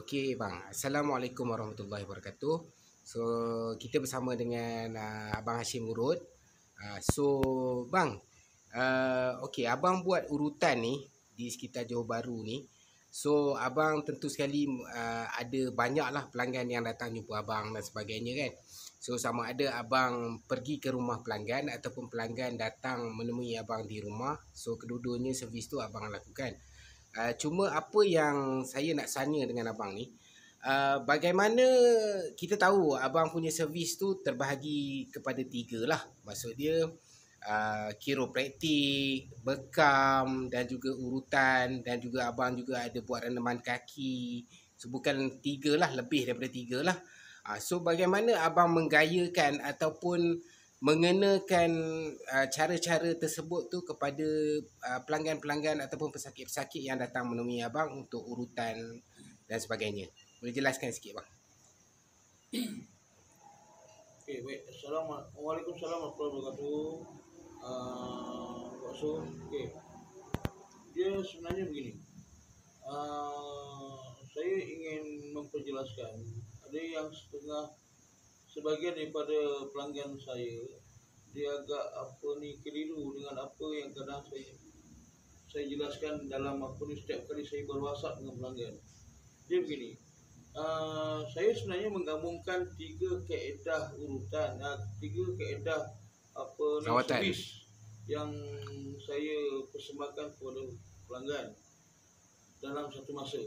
Okey bang, Assalamualaikum warahmatullahi wabarakatuh. So kita bersama dengan Abang Hashim Urut. Bang, okey abang buat urutan ni di sekitar Johor Bahru ni. So abang tentu sekali ada banyaklah pelanggan yang datang jumpa abang dan sebagainya kan. So sama ada abang pergi ke rumah pelanggan ataupun pelanggan datang menemui abang di rumah. So kedua-duanya servis tu abang lakukan. Cuma apa yang saya nak tanya dengan abang ni, bagaimana kita tahu abang punya servis tu terbahagi kepada tiga lah. Maksud dia kiropraktik, bekam dan juga urutan, dan juga abang juga ada buat reneman kaki. So bukan tiga lah, lebih daripada tiga lah. So bagaimana abang menggayakan ataupun mengenakan cara-cara tersebut tu kepada pelanggan-pelanggan ataupun pesakit-pesakit yang datang menemui abang untuk urutan dan sebagainya. Boleh jelaskan sikit bang? Okey, baik. Waalaikumsalam warahmatullahi wabarakatuh. Pak Su, okey. Dia sebenarnya begini. Saya ingin memperjelaskan, ada yang sebagian daripada pelanggan saya, dia agak keliru dengan apa yang kadang saya jelaskan dalam setiap kali saya berwasap dengan pelanggan. Dia begini, saya sebenarnya menggabungkan tiga kaedah urutan, tiga kaedah servis yang saya persembahkan kepada pelanggan dalam satu masa.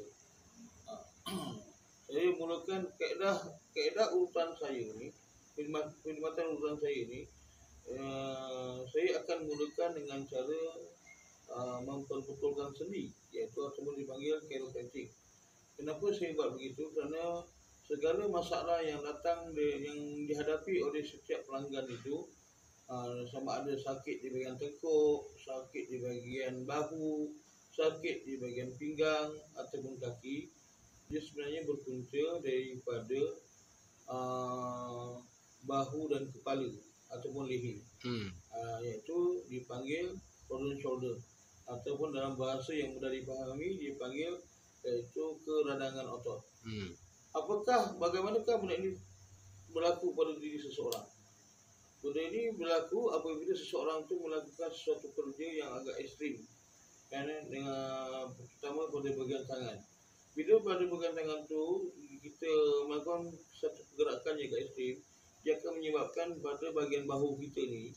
Saya mulakan kaedah urutan saya ni, perkhidmatan urutan saya ni, saya akan mulakan dengan cara memperbetulkan sendi, iaitu ataupun dipanggil chiropractic. Kenapa saya buat begitu? Kerana segala masalah yang yang dihadapi oleh setiap pelanggan itu, sama ada sakit di bahagian tekuk, sakit di bahagian bahu, sakit di bahagian pinggang ataupun kaki, dia sebenarnya berpunca daripada bahu dan kepala ataupun leher. Iaitu dipanggil head and shoulder, ataupun dalam bahasa yang mudah dipahami dipanggil iaitu keradangan otot. Bagaimanakah benda ini berlaku pada diri seseorang? Benda ini berlaku apabila seseorang itu melakukan sesuatu kerja yang agak ekstrim, dengan terutama pada bahagian tangan. Bila pada bahagian tangan tu kita melakukan satu pergerakan yang agak ekstrim, dia akan menyebabkan pada bahagian bahu kita ni,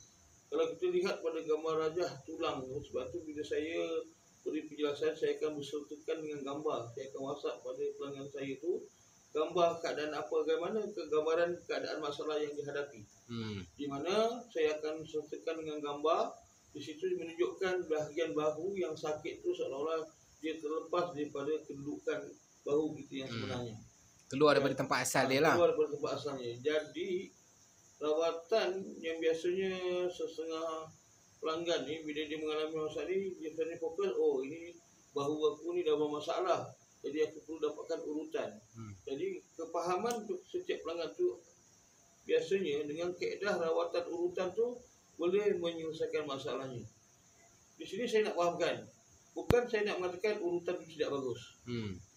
kalau kita lihat pada gambar rajah tulang, sebab tu bila saya beri penjelasan, saya akan bersertakan dengan gambar. Saya akan WhatsApp pada pelanggan saya tu gambar keadaan bagaimana gambaran keadaan masalah yang dihadapi. Di mana saya akan sertakan dengan gambar. Di situ menunjukkan bahagian bahu yang sakit tu seolah-olah dia terlepas daripada kedudukan bahu kita yang sebenarnya. Keluar daripada tempat asal dia lah. Keluar daripada tempat asalnya. Jadi rawatan yang biasanya setengah pelanggan ni, bila dia mengalami masalah ni, dia akan fokus, ini bahu aku ni dah bermasalah, jadi aku perlu dapatkan urutan. Jadi kepahaman setiap pelanggan tu biasanya dengan kaedah rawatan urutan tu boleh menyelesaikan masalahnya. Di sini saya nak fahamkan, bukan saya nak mengatakan urutan itu tidak bagus.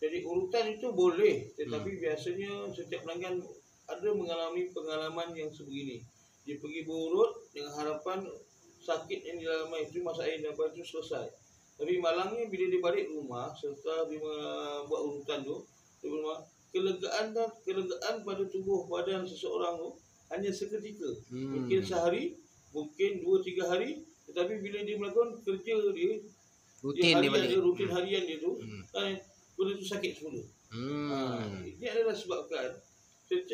Jadi urutan itu boleh, tetapi biasanya setiap pelanggan ada mengalami pengalaman yang sebegini. Dia pergi berurut dengan harapan sakit yang dialami itu, masalah yang dapat itu selesai. Tapi malangnya bila dia balik rumah setelah dia buat urutan tu, kelegaan pada tubuh badan seseorang tu hanya seketika. Mungkin sehari, mungkin 2-3 hari, tetapi bila dia melakukan kerja dia rutin harian dia tu, benda tu sakit semula. Ini adalah sebabkan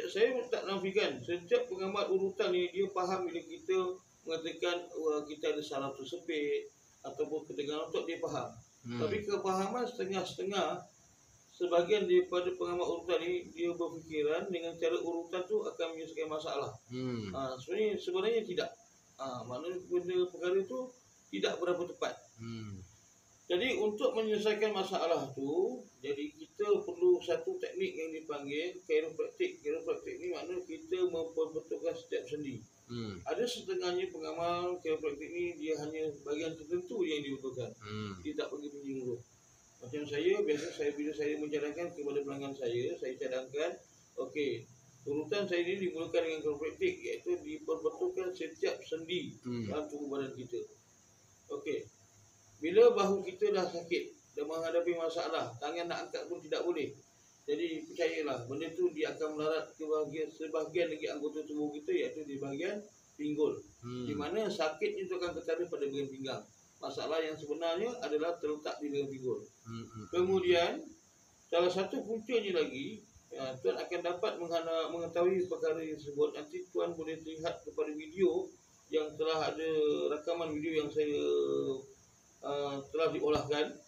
saya tak nafikan setiap pengamat urutan ni, dia faham bila kita mengatakan kita ada saraf tersepit ataupun ketegangan otot, dia faham. Tapi kefahaman setengah-setengah, sebahagian daripada pengamat urutan ni, dia berfikiran dengan cara urutan tu akan menyelesaikan masalah. Sebenarnya tidak. Maknanya benda perkara tu tidak berapa tepat. Jadi untuk menyelesaikan masalah tu, jadi kita perlu satu teknik yang dipanggil chiropractic. Chiropractic ni maknanya kita memperbetulkan setiap sendi. Ada setengahnya pengamal chiropractic ni dia hanya bahagian tertentu yang dibetulkan. Dia tak pergi menyeluruh. Macam saya, biasa bila saya mencadankan kepada pelanggan saya cadangkan, okey, urutan saya ini dimulakan dengan chiropraktik, iaitu diperbetulkan setiap sendi dalam tubuh badan kita. Okey, bila bahu kita dah sakit, dah menghadapi masalah, tangan nak angkat pun tidak boleh. Jadi percayalah, benda tu dia akan melarat ke sebahagian lagi anggota tubuh kita, iaitu di bahagian pinggul. Di mana sakitnya itu akan ketara pada bahagian pinggang. Masalah yang sebenarnya adalah terletak di bahagian pinggul. Kemudian salah satu puncanya lagi, tuan akan dapat mengetahui perkara tersebut. Nanti tuan boleh lihat kepada video yang telah ada rakaman video yang saya telah diolahkan.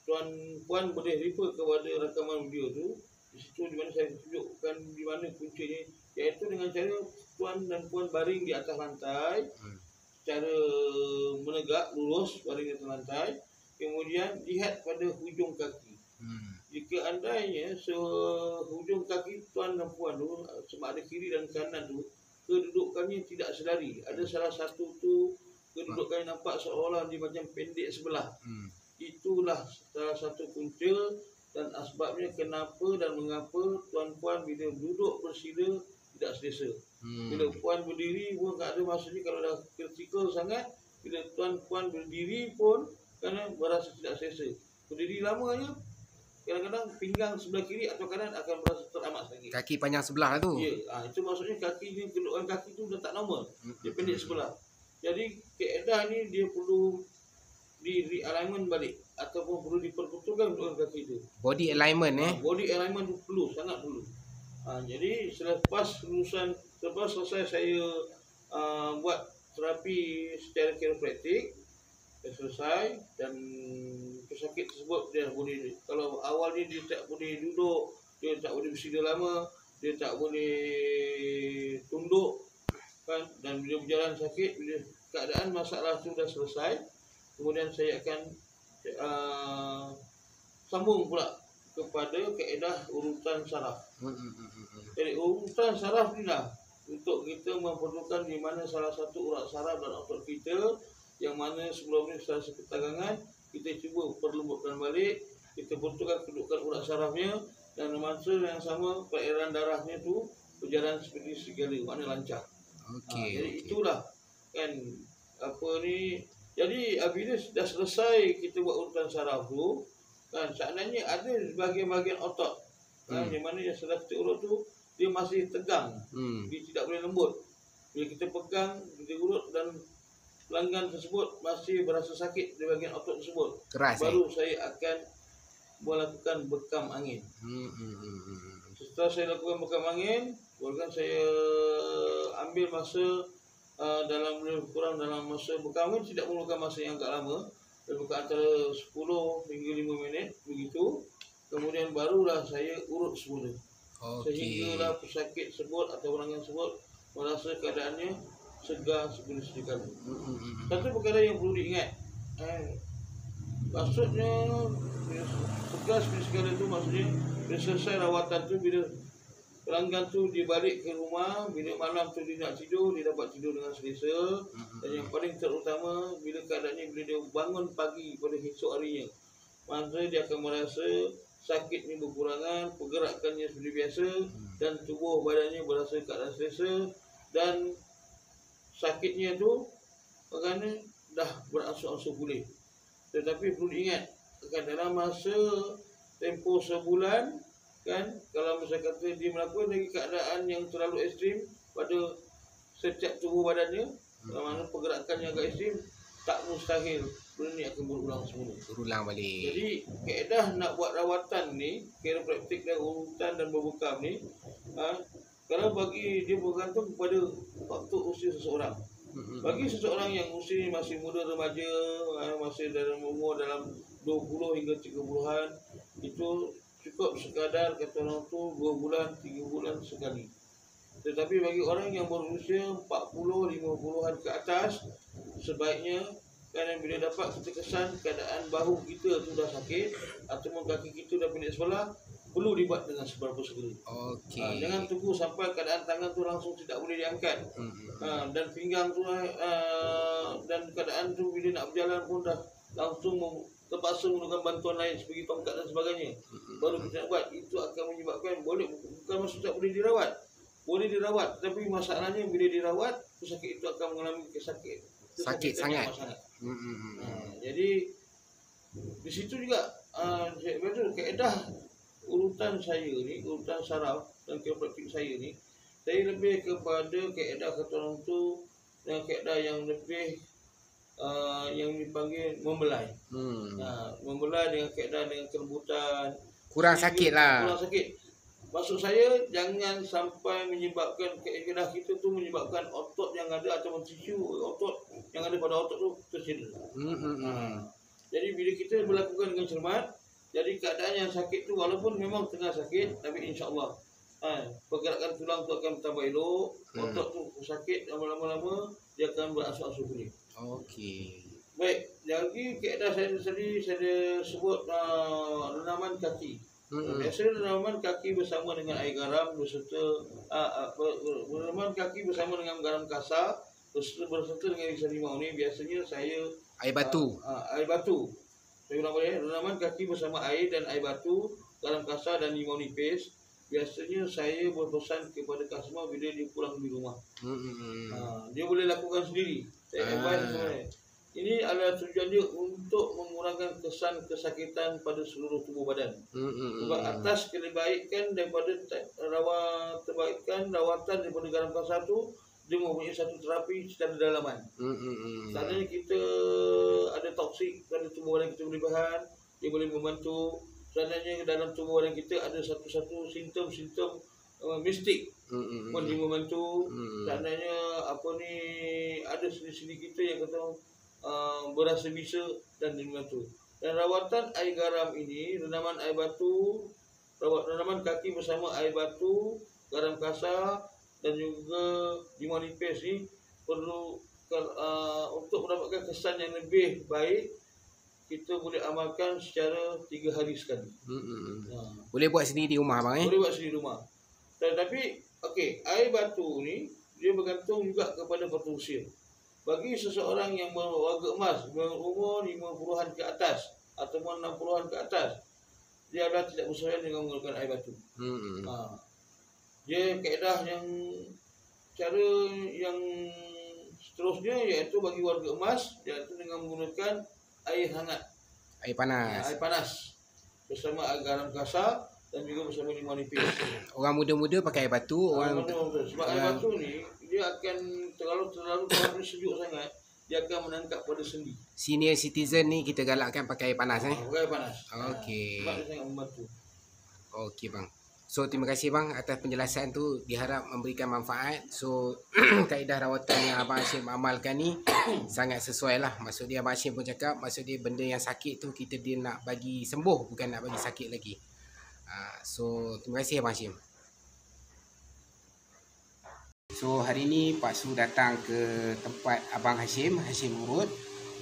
Tuan puan boleh refer kepada rakaman video tu. Di situ di mana saya tunjukkan di mana puncanya, iaitu dengan cara tuan dan puan baring di atas lantai secara menegak, lurus, baring di atas lantai. Kemudian lihat pada hujung kaki. Jika andainya hujung kaki tuan dan puan tu, sama ada kiri dan kanan tu, kedudukannya tidak sedari. Ada salah satu tu kedudukannya nampak seolah dia macam pendek sebelah. Itulah salah satu punca dan asbabnya kenapa dan mengapa tuan-puan bila duduk bersila tidak selesa. Bila puan berdiri pun tak ada, maksudnya kalau dah kritikal sangat, bila tuan-puan berdiri pun kerana berasa tidak selesa. Berdiri lamanya, kadang-kadang pinggang sebelah kiri atau kanan akan berasa teramat sakit. Kaki panjang sebelah tu. Ya, itu maksudnya kaki ni, kedudukan kaki tu dah tak normal. Dia pendek sebelah. Jadi kaedah ni dia perlu di realignment balik ataupun perlu diperbetulkan kedudukan kaki itu. Body alignment Body alignment tu perlu, sangat perlu. Jadi selepas selesai saya buat terapi secara chiropraktik, dah selesai dan pesakit tersebut dia boleh, kalau awal ni dia tak boleh duduk, dia tak boleh bersila lama, dia tak boleh tunduk kan, dan bila berjalan sakit, bila keadaan masalah tu dah selesai, kemudian saya akan sambung pula kepada kaedah urutan saraf. Jadi urutan saraf ni lah untuk kita memerlukan di mana salah satu urat saraf dan otot kita yang mana sebelum ni salah satu ketegangan, kita cuba perlembutkan balik, kita betulkan kedudukan urat sarafnya, dan masa yang sama perairan darahnya tu berjalan seperti segala, makna lancar. Jadi itulah kan apa ni. Jadi bila sudah selesai kita buat urutan saraf tu kan, seandainya ada bahagian-bahagian otot yang mana yang setelah kita urut tu dia masih tegang, dia tidak boleh lembut. Bila kita pegang, kita urut dan pelanggan tersebut masih berasa sakit di bahagian otot tersebut, keras, baru saya akan melakukan bekam angin. Setelah saya lakukan bekam angin, barukan saya ambil masa dalam lebih kurang dalam masa bekam angin tidak memerlukan masa yang agak lama, lebih kurang antara 10 hingga 5 minit begitu. Kemudian barulah saya urut semula. Sehinggalah pesakit tersebut atau pelanggan tersebut merasa keadaannya segar seperti sedia kala. Satu perkara yang perlu diingat, maksudnya segar seperti sedia kala itu maksudnya bila selesai rawatan tu, bila pelanggan tu dia balik ke rumah, bila malam tu dia nak tidur, dia dapat tidur dengan selesa. Dan yang paling terutama, bila keadaannya bila dia bangun pagi pada esok harinya, maka dia akan merasa sakitnya berkurangan, pergerakannya seperti biasa, dan tubuh badannya berasa keadaan selesa, dan sakitnya tu kerana dah beransur-ansur pulih. Tetapi perlu diingat, dalam masa tempoh sebulan kan, kalau misalnya kata dia melakukan lagi keadaan yang terlalu ekstrim pada setiap tubuh badannya, mana pergerakan yang agak ekstrim, tak mustahil benda ni akan berulang semula. Berulang balik. Jadi kaedah nak buat rawatan ni, chiropraktik dan urutan dan berbekam ni, kalau bagi dia bergantung kepada waktu usia seseorang. Bagi seseorang yang usia masih muda remaja, masih dalam umur dalam 20 hingga 30-an, itu cukup sekadar kata orang tu 2 bulan, 3 bulan sekali. Tetapi bagi orang yang berusia 40, 50-an ke atas, sebaiknya kerana bila dapat kita kesan keadaan bahu kita tu dah sakit ataupun kaki kita dah pendek sebelah, perlu dibuat dengan seberapa segera. Jangan tunggu sampai keadaan tangan tu langsung tidak boleh diangkat, dan pinggang tu dan keadaan tu bila nak berjalan pun dah langsung terpaksa menggunakan bantuan lain seperti tongkat dan sebagainya. Baru kita nak buat. Itu akan menyebabkan bukan maksud tak boleh dirawat. Boleh dirawat, tapi masalahnya bila dirawat, pesakit itu akan mengalami Sakit sangat. Jadi di situ juga betul kaedah urutan saya ni, urutan saraf dan kiropraktik saya ni, saya lebih kepada kaedah kata orang tu dan kaedah yang lebih yang dipanggil membelai. Membelai dengan kaedah dengan kelembutan. Kurang sakit lah. Kurang sakit. Maksud saya jangan sampai menyebabkan kaedah kita tu menyebabkan otot yang ada atau tisu otot yang ada pada otot tu tercedera. Jadi bila kita melakukan dengan cermat, jadi keadaan yang sakit tu walaupun memang tengah sakit, tapi insya-Allah pergerakan tulang tu akan bertambah elok, otot tu sakit lama-lama dia akan beransur-ansur pulih. Okey. Baik, jadi kaedah saya tadi saya sebut renaman kaki. Biasanya renaman kaki bersama dengan air garam beserta renaman kaki bersama dengan garam kasar berserta dengan irisan limau ni biasanya saya Air batu. Air batu. Saya ulang balik, renaman kaki bersama air dan air batu, garam kasar dan limau nipis. Biasanya saya berpesan kepada customer bila dia pulang di rumah. Dia boleh lakukan sendiri. Saya advise sebenarnya. Ini adalah tujuan dia untuk mengurangkan kesan kesakitan pada seluruh tubuh badan. Sebab atas kebaikan daripada rawatan daripada garam kasar tu, dia mempunyai satu terapi secara dalaman. Seandainya kita ada toksik pada tubuh badan kita berlebihan, dia boleh membantu. Seandainya dalam tubuh badan kita ada satu-satu simptom-simptom mistik pun dia membantu. Seandainya ada sendi-sendi kita yang kata berasa bisa dan dibantu. Dan rawatan air garam ini, renaman air batu, renaman kaki bersama air batu, garam kasar dan juga limau nipis ni perlu untuk mendapatkan kesan yang lebih baik, kita boleh amalkan secara 3 hari sekali. Boleh buat sendiri di rumah bang Boleh buat sendiri di rumah. Tetapi okey, air batu ni dia bergantung juga kepada faktor usia. Bagi seseorang yang berwarga emas berumur 50-an ke atas ataupun 60-an ke atas, dia adalah tidak bersesuaian dengan menggunakan air batu. Dia kaedah yang cara yang seterusnya iaitu bagi warga emas iaitu dengan menggunakan air hangat, air panas. Air panas bersama garam kasar dan juga bersama limau nipis. Orang muda-muda pakai air batu, orang sebab air batu ni dia akan terlalu sejuk sangat, dia akan menangkap pada sendi. Senior citizen ni kita galakkan pakai air panas pakai air panas. Okey. Sebab dia sangat membantu. Okey bang. So terima kasih bang atas penjelasan tu, diharap memberikan manfaat. So kaedah rawatan yang Abang Hashim amalkan ni sangat sesuai lah. Maksud dia Abang Hashim pun cakap, maksud dia benda yang sakit tu dia nak bagi sembuh, bukan nak bagi sakit lagi. So terima kasih Abang Hashim. So hari ni Pak Su datang ke tempat Abang Hashim Urut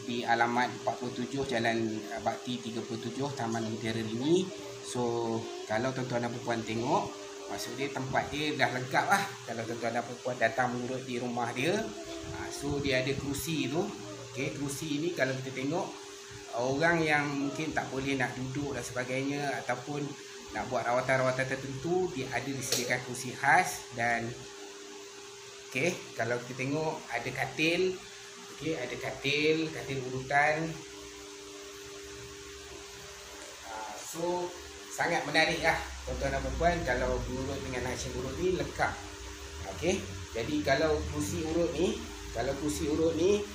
di alamat 47 Jalan Bakti 37 Taman Mutiara Rini. So kalau tuan-tuan dan puan tengok, maksud dia tempat dia dah lengkap lah. Kalau tuan-tuan dan puan datang mengurut di rumah dia, so dia ada kerusi tu. Okay, kerusi ni kalau kita tengok, orang yang mungkin tak boleh nak duduk dan sebagainya ataupun nak buat rawatan-rawatan tertentu, dia ada disediakan kerusi khas. Dan okey, kalau kita tengok ada katil. Okey, ada katil urutan. So sangat menarik lah tuan-tuan dan puan kalau urut dengan Hashim Urut ni lengkap. Okey, jadi kalau kursi urut ni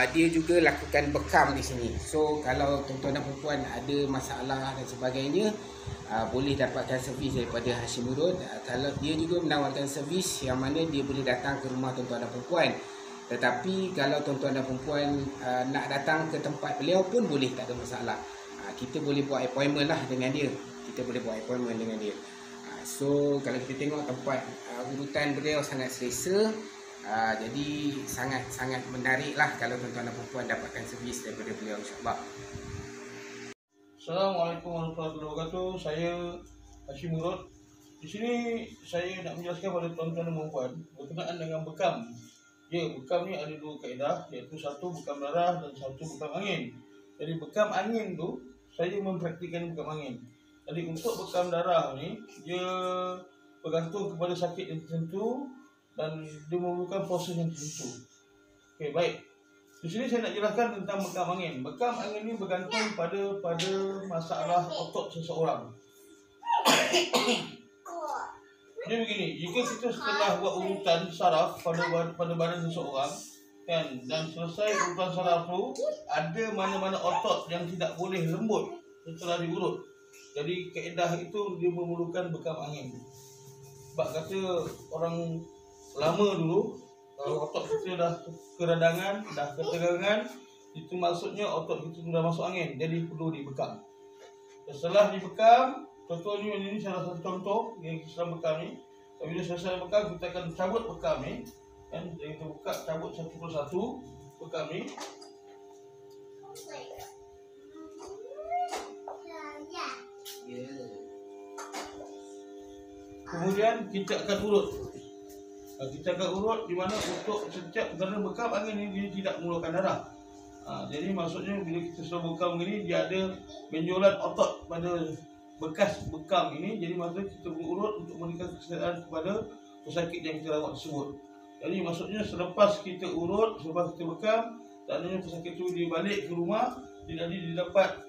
dia juga lakukan bekam di sini. So kalau tuan-tuan dan puan ada masalah dan sebagainya, boleh dapatkan servis daripada Hashim Urut. Kalau dia juga menawarkan servis yang mana dia boleh datang ke rumah tuan-tuan dan puan. Tetapi kalau tuan-tuan dan puan nak datang ke tempat beliau pun boleh, tak ada masalah. Kita boleh buat appointment lah dengan dia. So kalau kita tengok tempat urutan beliau sangat selesa. Jadi sangat menarik lah kalau tuan-tuan dan puan dapatkan servis daripada beliau, insyaAllah. Assalamualaikum warahmatullahi wabarakatuh. Saya Hashim Urut. Di sini saya nak menjelaskan kepada tuan-tuan dan puan berkenaan dengan bekam. Ya, bekam ni ada 2 kaedah, iaitu satu bekam darah dan satu bekam angin. Jadi bekam angin tu, saya mempraktikkan bekam angin. Jadi untuk bekam darah ni, dia bergantung kepada sakit yang tertentu dan dia memerlukan proses yang tertentu. Okey, baik. Di sini saya nak jelaskan tentang bekam angin. Bekam angin ni bergantung pada masalah otot seseorang. Dia begini, jika kita setelah buat urutan saraf pada badan seseorang, kan, dan selesai urutan saraf tu, ada mana-mana otot yang tidak boleh lembut setelah diurut. Jadi kaedah itu dia memerlukan bekam angin. Sebab kata orang lama dulu, kalau otot kita dah keradangan, dah ketegangan, itu maksudnya otot kita sudah masuk angin, jadi perlu dibekam. Setelah dibekam, contohnya ini salah satu contoh yang kita bekam ni. Bila selesai bekam, kita akan cabut bekam ni, kan, kita buka, cabut satu persatu bekam ni. Kemudian kita akan urut. Kita akan urut di mana untuk setiap, kerana bekam angin ni dia tidak mengeluarkan darah. Jadi maksudnya bila kita sudah bekam ini, dia ada benjolan otot pada bekas bekam ini. Jadi maksudnya kita urut untuk memberikan kesihatan kepada pesakit yang kita rawat tersebut. Jadi maksudnya selepas kita urut, selepas kita bekam, tandanya pesakit itu dia balik ke rumah, dia dapat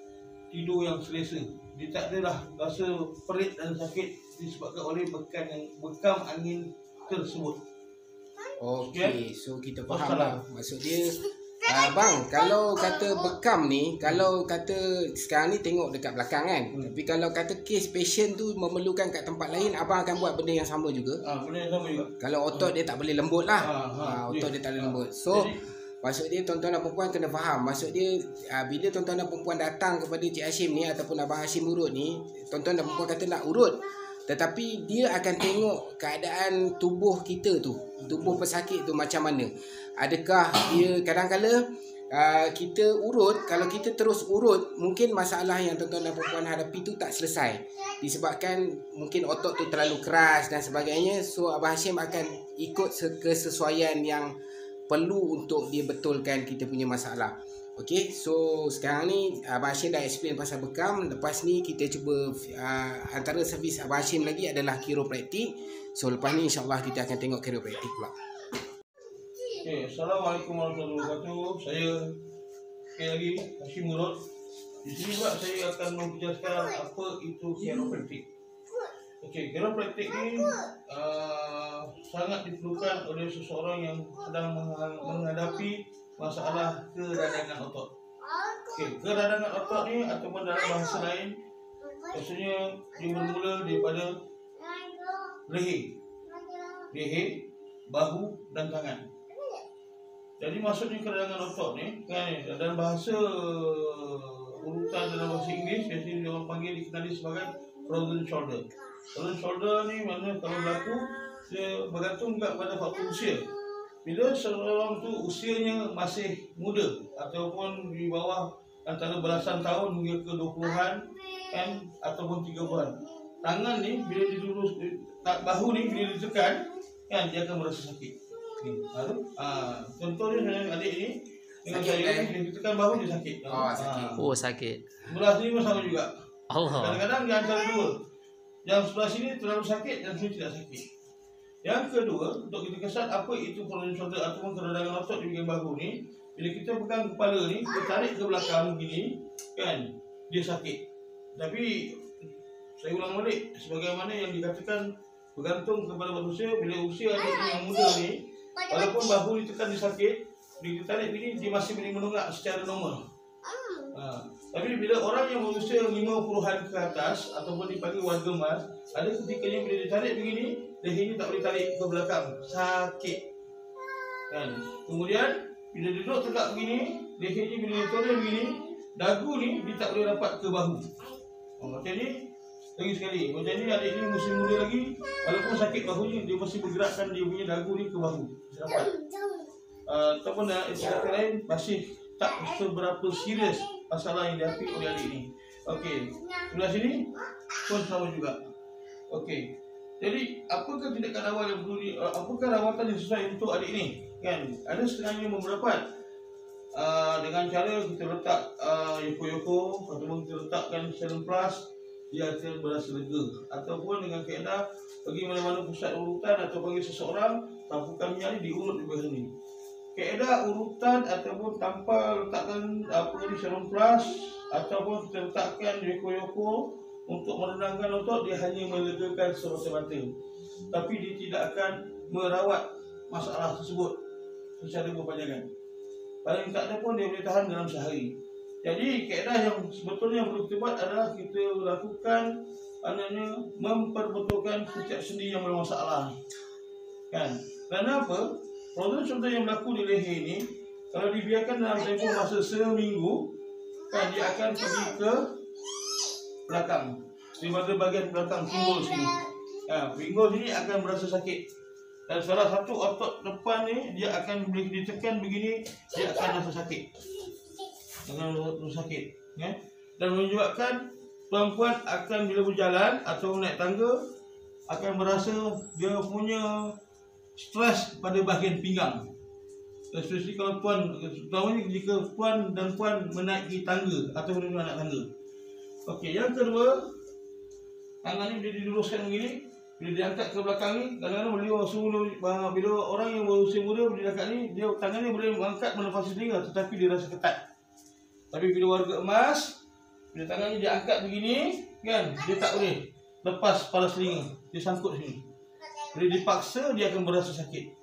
tidur yang selesa. Dia tak adalah rasa perit dan sakit disebabkan oleh bekam angin tersebut. Okey, so kita faham lah. Maksud dia, bang, kalau kata bekam ni, kalau kata sekarang ni tengok dekat belakang kan, tapi kalau kata kes patient tu memerlukan kat tempat lain, abang akan buat benda yang sama juga? Benda yang sama juga. Kalau otot dia tak boleh lembut lah, otot dia tak boleh lembut. So maksud dia tuan-tuan dan perempuan kena faham. Maksud dia bila tuan-tuan dan perempuan datang kepada Cik Hashim ni ataupun Abang Hashim urut ni, tuan-tuan dan perempuan kata nak urut, tetapi dia akan tengok keadaan tubuh kita tu, tubuh pesakit tu macam mana. Adakah dia kadang-kala kita urut, kalau kita terus urut, mungkin masalah yang tuan-tuan dan perempuan hadapi tu tak selesai, disebabkan mungkin otot tu terlalu keras dan sebagainya. So Abang Hashim akan ikut kesesuaian yang perlu untuk dia betulkan kita punya masalah. Okey, so sekarang ni Abang Hashim dah explain pasal bekam. Lepas ni kita cuba antara servis Abang Hashim lagi adalah chiropraktik. So lepas ni insyaAllah kita akan tengok chiropraktik pula. Okay, Assalamualaikum warahmatullahi wabarakatuh. Saya sekali lagi Hashim Murad. Di sini pula saya akan menjelaskan apa itu chiropraktik. Okey, chiropraktik ni sangat diperlukan oleh seseorang yang sedang menghadapi masalah keradangan otot. Okey, keradangan otot ni ataupun dalam bahasa lain, maksudnya dia bermula daripada leher, bahu dan tangan. Jadi maksudnya keradangan otot ni, kan, dalam bahasa urutan dalam bahasa Inggeris biasanya orang panggil, dikenali sebagai frozen shoulder. Frozen shoulder ni maknanya kalau berlaku, dia bergantung juga pada faktor usia. Bila seorang tu usianya masih muda ataupun di bawah antara belasan tahun hingga ke 20-an, kan, ataupun 30-an, tangan ni bila dilurus, bahu ni bila ditekan, kan, dia akan merasa sakit. Contohnya dengan adik ni dengan sakit, saya bila ditekan bahu dia sakit. Oh, sakit. Sebelah sini pun sama juga. Allah. Kadang-kadang di antara dua, yang sebelah sini terlalu sakit dan sini tidak sakit. Yang kedua, untuk kita kesan apa itu frozen shoulder ataupun keradangan otot di bahagian bahu ni, bila kita pegang kepala ni, kita tarik ke belakang begini, kan, dia sakit. Tapi saya ulang balik, sebagaimana yang dikatakan bergantung kepada manusia. Bila usia adik yang muda ni, walaupun bahu ditekan dia sakit, bila kita tarik begini, dia masih boleh menunggak secara normal. Tapi bila orang yang berusia 50-an ke atas ataupun dipanggil warga emas, ada ketikanya bila ditarik begini, lehernya tak boleh tarik ke belakang, sakit, kan. Kemudian bila duduk tegak begini, lehernya bila ditarik begini, dagu ni dia tak boleh dapat ke bahu. Macam ni lagi sekali, macam ni adik ni masih muda lagi, walaupun sakit bahunya, dia masih bergerakkan dia punya dagu ni ke bahu, dapat. Ataupun istilah lain, masih tak seberapa serius masalah yang dihadapi oleh adik ni. Okey, sebelah sini pun sama juga. Okey, jadi apakah tindakan awal yang perlu apakah rawatan yang sesuai untuk adik ni? Kan, ada setengahnya yang mendapat dengan cara kita letak yoko-yoko ataupun kita letakkan serum plus, dia akan berasa lega. Ataupun dengan kaedah bagi mana-mana pusat urutan atau bagi seseorang tapukan minyak ni diurut di bahagian ni. Kaedah urutan ataupun tanpa letakkan serum plus ataupun kita letakkan yoko-yoko untuk menenangkan otot, dia hanya melegakan semata-mata, tapi dia tidak akan merawat masalah tersebut secara berpanjangan. Paling tak ada pun dia boleh tahan dalam sehari. Jadi kaedah yang sebetulnya perlu kita buat adalah kita lakukan memperbetulkan setiap sendi yang bermasalah. Kan? Kerana apa? Problem contoh yang berlaku di leher ni, kalau dibiarkan dalam tempoh masa seminggu, kan dia akan pergi ke belakang, di bahagian belakang pinggul sini. Pinggul sini akan berasa sakit. Dan salah satu otot depan ni dia akan boleh ditekan begini, dia akan rasa sakit. Dan menyebabkan perempuan akan bila berjalan atau naik tangga akan merasa dia punya stres pada bahagian pinggang. Especially kalau puan, terutamanya jika puan dan puan menaiki tangga atau menaik tangga. Okey, yang kedua, tangan ni dia diluruskan begini. Bila diangkat ke belakang ni, kadang-kadang bila orang yang berusia muda bila diangkat ni, dia tangan ni boleh mengangkat menepasi telinga, tetapi dia rasa ketat. Tapi bila warga emas, bila tangan ni diangkat begini, kan, dia tak boleh lepas paras telinga, dia sangkut sini. Bila dipaksa, dia akan berasa sakit.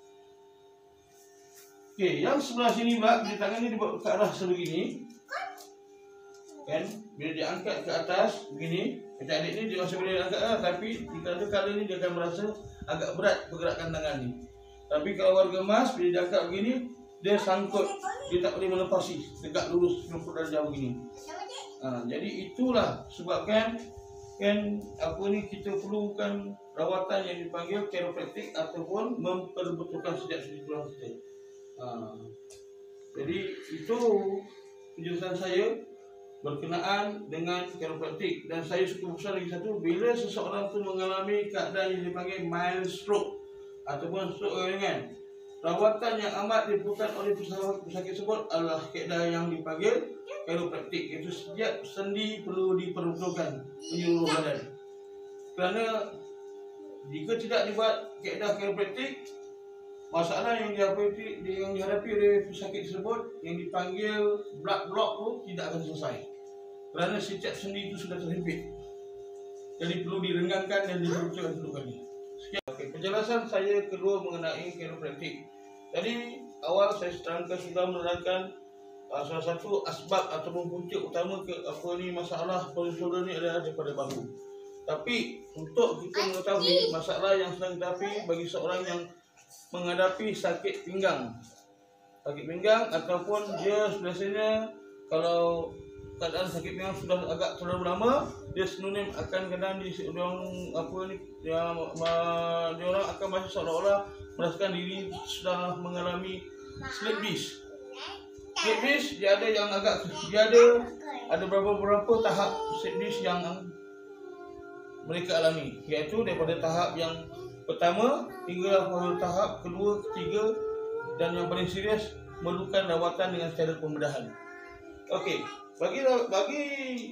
Okey, yang sebelah sini pula, bila tangan ni dibuat ke arah sebegini, kan, bila diangkat ke atas begini, macam adik ni dia masih boleh angkat lah, tapi kala ni dia akan merasa agak berat pergerakan tangan ni. Tapi kalau warga emas bila diangkat begini, dia sangkut, dia tak boleh melepasi, tegak lurus 90 darjah begini. Jadi itulah sebabkan kita perlukan rawatan yang dipanggil chiropractic ataupun memperbetulkan setiap sendi tulang kita. Jadi itu penjelasan saya berkenaan dengan chiropractic. Dan saya suka besar lagi satu, bila seseorang tu mengalami keadaan yang dipanggil mild stroke ataupun stroke ringan, rawatan yang amat diperlukan oleh pesakit tersebut adalah kaedah yang dipanggil chiropractic, iaitu setiap sendi perlu diperbetulkan menyeluruh badan. Kerana jika tidak dibuat kaedah chiropractic, masalah yang dihadapi oleh pesakit tersebut yang dipanggil blood block tu tidak akan selesai. Kerana setiap sendi itu sudah terhimpit. Jadi perlu direnggangkan dan diperlukan kedudukannya. Sekian penjelasan saya kedua mengenai chiropractic. Tadi awal saya sudah menerangkan salah satu asbab ataupun punca utama masalah poli shoulder ni adalah daripada bahu. Tapi untuk kita mengetahui masalah yang sedang dihadapi bagi seorang yang menghadapi sakit pinggang ataupun dia biasanya kalau keadaan sakit pinggang sudah agak terlalu lama, dia sinonim akan kadang dia orang akan masih seolah-olah merasakan diri sudah mengalami slip disc. Slip disc dia ada beberapa tahap slip disc yang mereka alami, iaitu daripada tahap yang pertama hingga tahap kedua, ketiga, dan yang paling serius memerlukan rawatan dengan cara pembedahan. Okey, bagi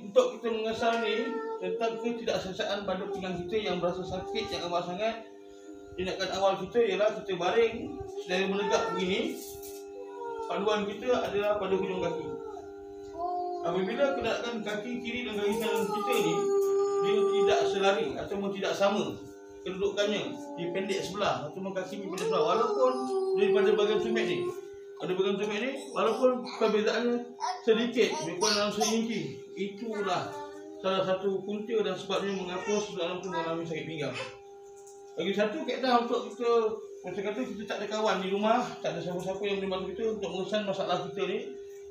untuk kita mengesal ni tentang ketidakselesaan pada pinggang kita yang berasa sakit yang amat sangat, tindakan awal kita ialah kita baring sedari menegak begini. Panduan kita adalah pada hujung kaki. Apabila keadaan kaki kiri dan kaki kanan kita ni dia tidak selari ataupun tidak sama kedudukannya, dia pendek sebelah ataupun kaki ni pendek sebelah, walaupun daripada bahagian tumit ni, walaupun perbezaannya sedikit, lebih kurang dalam seinci, itulah salah satu punca dan sebabnya mengapa seseorang itu mengalami sakit pinggang. Lagi satu kaedah untuk kita, macam kata kita tak ada kawan di rumah, tak ada siapa-siapa yang boleh bantu kita untuk mengesan masalah kita ni,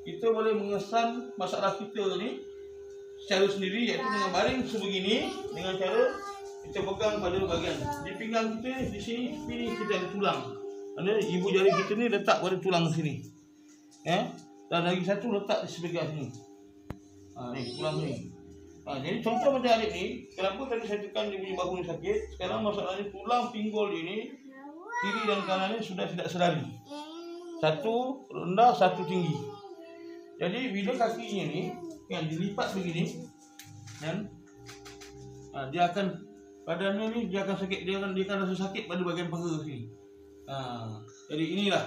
kita boleh mengesan masalah kita ni secara sendiri, iaitu dengan baring sebegini, dengan cara kita pegang pada bahagian di pinggang kita, di sini kita ada tulang. Ibu jari kita ni letak pada tulang sini. Dan lagi satu letak di sebelah sini. Ni tulang ni. Jadi contoh macam adik ni, kenapa tadi saya tekan dia punya bahu ni sakit, sekarang masalahnya tulang pinggul dia ni kiri dan kanan ni sudah tidak sedari. Satu rendah, satu tinggi. Jadi bila kakinya ni yang dilipat begini dan dia akan badannya ni dia akan sakit, dia akan rasa sakit pada bahagian paha sini. Jadi inilah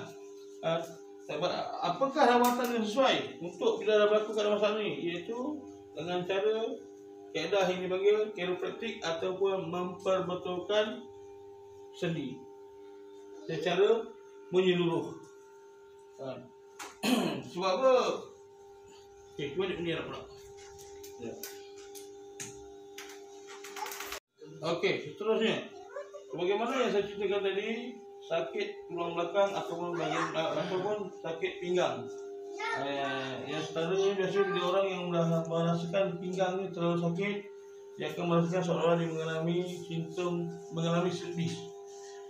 apakah rawatan yang sesuai untuk bila dah berlaku keadaan masalah ni, iaitu dengan cara kaedah yang dipanggil chiropraktik ataupun memperbetulkan sendi secara menyeluruh. Sebab apa? Okey, cuba dia nak pula. Ya. Okey, seterusnya. Bagaimana yang saya ceritakan tadi, sakit tulang belakang ataupun sakit pinggang. Yang seterusnya biasanya bila orang yang dah merasakan pinggang ni terlalu sakit, dia akan merasakan seolah-olah dia mengalami servis.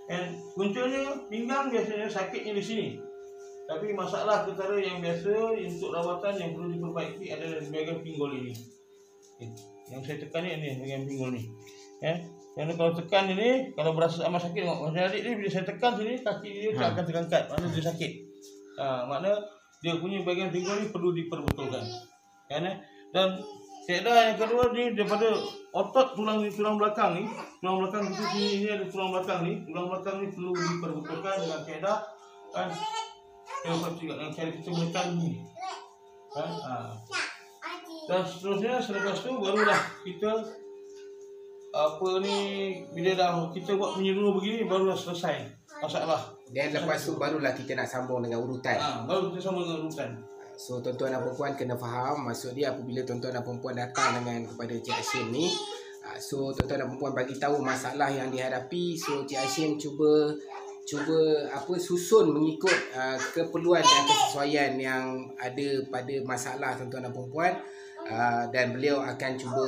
Dan punculnya pinggang biasanya sakitnya di sini. Tapi masalah ketara yang biasa untuk rawatan yang perlu diperbaiki adalah di bahagian pinggul ini. Yang saya tekan ni bahagian pinggul ni. Yang kalau tekan ini, kalau berasa amat sakit, tengok macam adik ni bila saya tekan sini, kaki dia akan terangkat, maknanya dia sakit. Maknanya dia punya bahagian pinggul ni perlu diperbetulkan. Dan kaedah yang kedua ni daripada otot tulang belakang ni, tulang belakang kita sini ada tulang belakang ni perlu diperbetulkan dengan kaedah dengan cara kita menekan ni. Dan seterusnya selepas tu barulah kita bila dah kita buat menyeluruh begini barulah selesai masalah. Dan lepas tu barulah kita nak sambung dengan urutan. Baru kita sambung dengan urutan. So tuan-tuan dan perempuan kena faham, maksud dia apabila tuan-tuan dan perempuan datang kepada Cik Hashim ni, so tuan-tuan dan perempuan bagi tahu masalah yang dihadapi, so Cik Hashim cuba susun mengikut keperluan dan kesesuaian yang ada pada masalah tuan-tuan dan perempuan, dan beliau akan cuba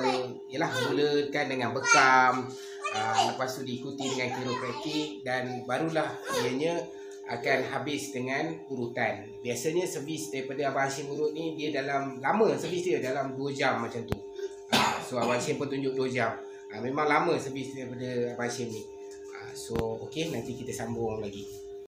mulakan dengan bekam, lepas tu diikuti dengan chiropraktik, dan barulah ianya akan habis dengan urutan. Biasanya servis daripada Abang Hashim urut ni dia lama servis dia dalam 2 jam macam tu. So Abang Hashim pun tunjuk 2 jam. Memang lama servis daripada Abang Hashim ni. So okey, nanti kita sambung lagi.